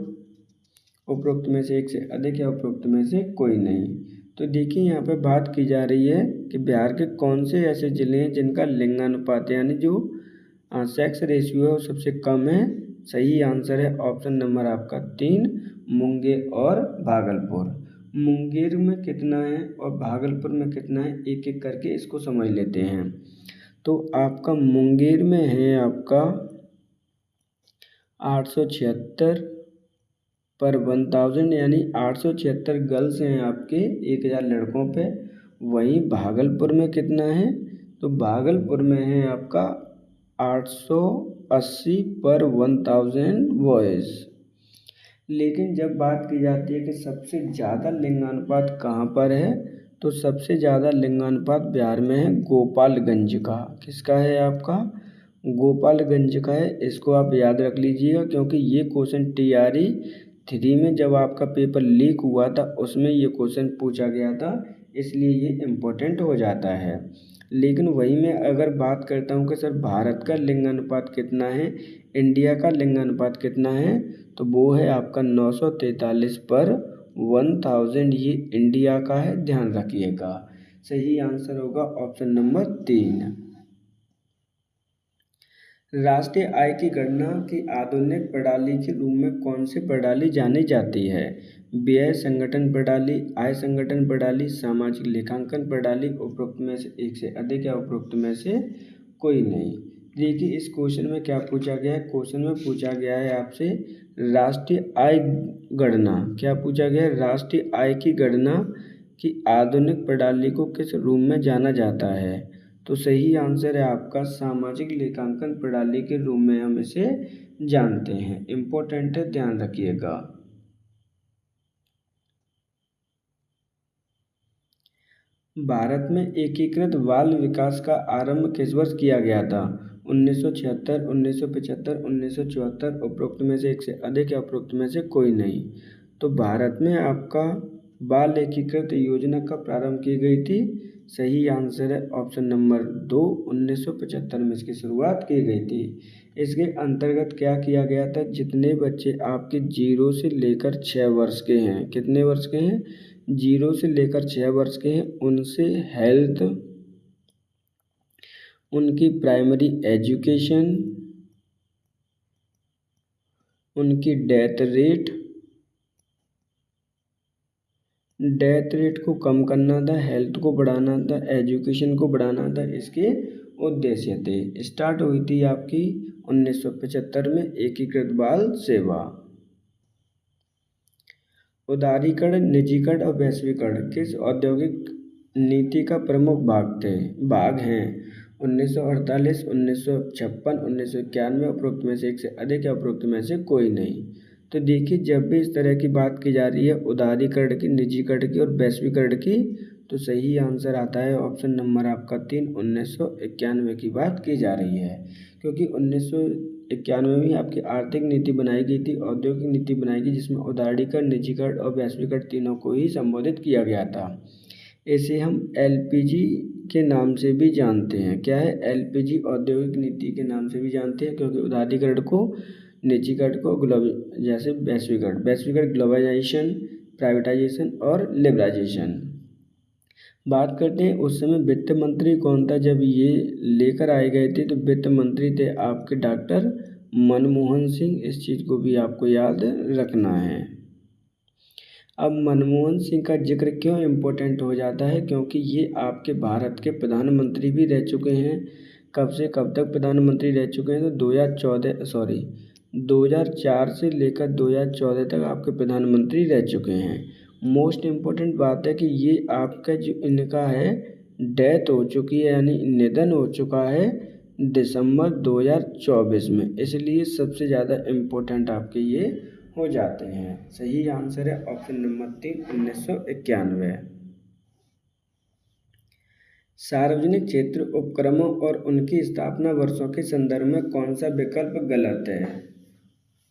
A: उपरोक्त में से एक से अधिक या उपरोक्त में से कोई नहीं। तो देखिए यहाँ पे बात की जा रही है कि बिहार के कौन से ऐसे ज़िले हैं जिनका लिंगानुपात यानी जो सेक्स रेशियो है वो सबसे कम है। सही आंसर है ऑप्शन नंबर आपका 3, मुंगेर और भागलपुर। मुंगेर में कितना है और भागलपुर में कितना है, एक एक करके इसको समझ लेते हैं। तो आपका मुंगेर में है आपका 876 पर 1000 यानी 876 गर्ल्स हैं आपके 1000 लड़कों पे। वहीं भागलपुर में कितना है, तो भागलपुर में है आपका 880 पर 1000 बॉयज़। लेकिन जब बात की जाती है कि सबसे ज़्यादा लिंगानुपात कहाँ पर है, तो सबसे ज़्यादा लिंगानुपात बिहार में है गोपालगंज का। किसका है आपका, गोपालगंज का है। इसको आप याद रख लीजिएगा क्योंकि ये क्वेश्चन TRE 3 में जब आपका पेपर लीक हुआ था उसमें ये क्वेश्चन पूछा गया था, इसलिए ये इम्पोर्टेंट हो जाता है। लेकिन वही मैं अगर बात करता हूँ कि सर भारत का लिंगानुपात कितना है, इंडिया का लिंगानुपात कितना है, तो वो है आपका 943 पर 1000। ये इंडिया का है, ध्यान रखिएगा। सही आंसर होगा ऑप्शन नंबर 3। राष्ट्रीय आय की गणना की आधुनिक प्रणाली के रूप में कौन सी प्रणाली जानी जाती है? व्यय संगठन प्रणाली, आय संगठन प्रणाली, सामाजिक लेखांकन प्रणाली। उपरोक्त में से एक से अधिक या उपरोक्त में से कोई नहीं। देखिए इस क्वेश्चन में क्या पूछा गया है, क्वेश्चन में पूछा गया है आपसे राष्ट्रीय आय गणना। क्या पूछा गया है, राष्ट्रीय आय की गणना की आधुनिक प्रणाली को किस रूप में जाना जाता है? तो सही आंसर है आपका सामाजिक लेखांकन प्रणाली के रूप में हम इसे जानते हैं। इम्पोर्टेंट है, ध्यान रखिएगा। भारत में एकीकृत बाल विकास का आरंभ किस वर्ष किया गया था? 1976, 1975, 1974। उपरोक्त में से एक से अधिक या उपरोक्त में से कोई नहीं। तो भारत में आपका बाल एकीकृत योजना कब प्रारंभ की गई थी? सही आंसर है ऑप्शन नंबर 2, 1975 में इसकी शुरुआत की गई थी। इसके अंतर्गत क्या किया गया था, जितने बच्चे आपके 0 से लेकर 6 वर्ष के हैं, कितने वर्ष के हैं, 0 से लेकर 6 वर्ष के हैं, उनसे हेल्थ, उनकी प्राइमरी एजुकेशन, उनकी डेथ रेट को कम करना था, हेल्थ को बढ़ाना था, एजुकेशन को बढ़ाना था, इसके उद्देश्य थे। स्टार्ट हुई थी आपकी 1975 में एकीकृत बाल सेवा। उदारीकरण, निजीकरण और वैश्वीकरण किस औद्योगिक नीति का प्रमुख भाग हैं? 1948, 1956, 1991। उपरोक्त में से एक से अधिक या उपरोक्त में से कोई नहीं। तो देखिए जब भी इस तरह की बात की जा रही है उदारीकरण की, निजीकरण की और वैश्वीकरण की, तो सही आंसर आता है ऑप्शन नंबर आपका 3, 1991 की बात की जा रही है। क्योंकि 1991 में आपकी आर्थिक नीति बनाई गई थी, औद्योगिक नीति बनाई गई, जिसमें उदारीकरण, निजीकरण और वैश्वीकरण तीनों को ही संबोधित किया गया था। इसे हम LPG के नाम से भी जानते हैं। क्या है, LPG औद्योगिक नीति के नाम से भी जानते हैं, क्योंकि उदारीकरण को, निजीकरण को जैसे वैश्वीकरण ग्लोबलाइजेशन, प्राइवेटाइजेशन और लिबरलाइजेशन। बात करते हैं उस समय वित्त मंत्री कौन था जब ये लेकर आए गए थे, तो वित्त मंत्री थे आपके डॉक्टर मनमोहन सिंह। इस चीज़ को भी आपको याद रखना है। अब मनमोहन सिंह का जिक्र क्यों इम्पोर्टेंट हो जाता है, क्योंकि ये आपके भारत के प्रधानमंत्री भी रह चुके हैं। कब से कब तक प्रधानमंत्री रह चुके हैं, तो 2004 से लेकर 2014 तक आपके प्रधानमंत्री रह चुके हैं। मोस्ट इम्पोर्टेंट बात है कि ये आपका जो इनका है डेथ हो चुकी है, यानी निधन हो चुका है दिसंबर 2024 में, इसलिए सबसे ज़्यादा इम्पोर्टेंट आपके ये हो जाते हैं। सही आंसर है ऑप्शन नंबर 3, 1991। सार्वजनिक क्षेत्र उपक्रमों और उनकी स्थापना वर्षों के संदर्भ में कौन सा विकल्प गलत है?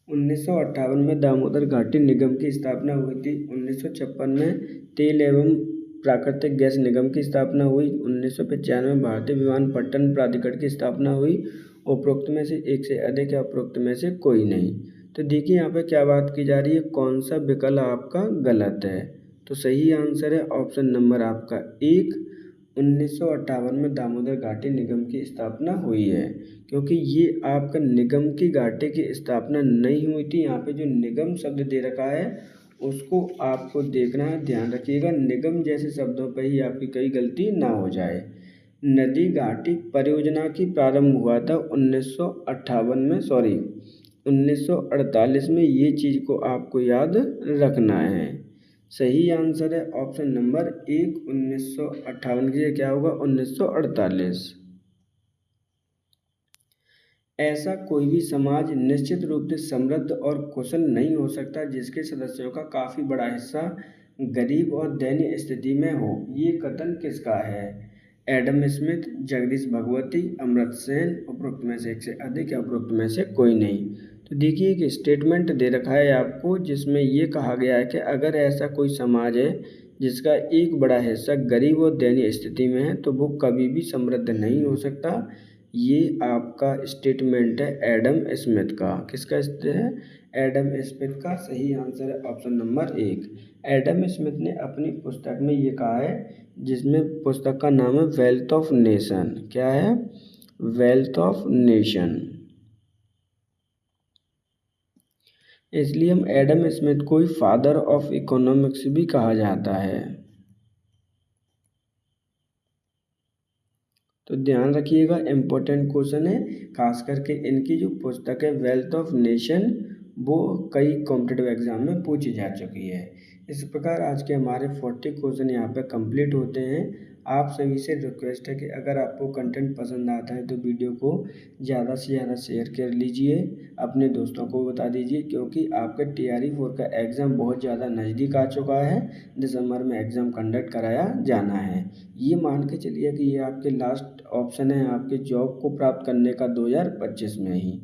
A: 1958 में दामोदर घाटी निगम की स्थापना हुई थी। 1956 में तेल एवं प्राकृतिक गैस निगम की स्थापना हुई। 1995 में भारतीय विमानपत्तन प्राधिकरण की स्थापना हुई। उपरोक्त में से एक से अधिक या उपरोक्त में से कोई नहीं। तो देखिए यहाँ पे क्या बात की जा रही है, कौन सा विकल्प आपका गलत है। तो सही आंसर है ऑप्शन नंबर आपका 1, 1958 में दामोदर घाटी निगम की स्थापना हुई है। क्योंकि ये आपका निगम की घाटी की स्थापना नहीं हुई थी। यहाँ पे जो निगम शब्द दे रखा है उसको आपको देखना है, ध्यान रखिएगा, निगम जैसे शब्दों पर ही आपकी कई गलती ना हो जाए। नदी घाटी परियोजना की प्रारंभ हुआ था 1948 में। ये चीज़ को आपको याद रखना है। सही आंसर है ऑप्शन नंबर 1, 1958 की जगह क्या होगा 1948। ऐसा कोई भी समाज निश्चित रूप से समृद्ध और कुशल नहीं हो सकता जिसके सदस्यों का काफ़ी बड़ा हिस्सा गरीब और दयनीय स्थिति में हो। ये कथन किसका है? एडम स्मिथ, जगदीश भगवती, अमर्त्य सेन, उपरोक्त में से एक से अधिक या उपरोक्त में से कोई नहीं। तो देखिए एक स्टेटमेंट दे रखा है आपको जिसमें ये कहा गया है कि अगर ऐसा कोई समाज है जिसका एक बड़ा हिस्सा गरीब और दयनीय स्थिति में है तो वो कभी भी समृद्ध नहीं हो सकता। ये आपका स्टेटमेंट है एडम स्मिथ का। किसका है? एडम स्मिथ का। सही आंसर है ऑप्शन नंबर 1। एडम स्मिथ ने अपनी पुस्तक में ये कहा है, जिसमें पुस्तक का नाम है वेल्थ ऑफ नेशन। क्या है? Wealth of nation. इसलिए हम एडम स्मिथ को ही फादर ऑफ इकोनॉमिक्स भी कहा जाता है। तो ध्यान रखिएगा, इम्पोर्टेंट क्वेश्चन है। खास करके इनकी जो पुस्तक है वेल्थ ऑफ नेशन वो कई कॉम्पिटिटिव एग्जाम में पूछी जा चुकी है। इस प्रकार आज के हमारे 40 क्वेश्चन यहाँ पे कंप्लीट होते हैं। आप सभी से रिक्वेस्ट है कि अगर आपको कंटेंट पसंद आता है तो वीडियो को ज़्यादा से ज़्यादा शेयर कर लीजिए, अपने दोस्तों को बता दीजिए, क्योंकि आपके TRE 4 का एग्ज़ाम बहुत ज़्यादा नज़दीक आ चुका है। दिसंबर में एग्ज़ाम कंडक्ट कराया जाना है। ये मान के चलिए कि ये आपके लास्ट ऑप्शन है आपके जॉब को प्राप्त करने का 2025 में ही।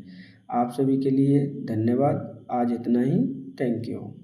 A: आप सभी के लिए धन्यवाद। आज इतना ही। Thank you.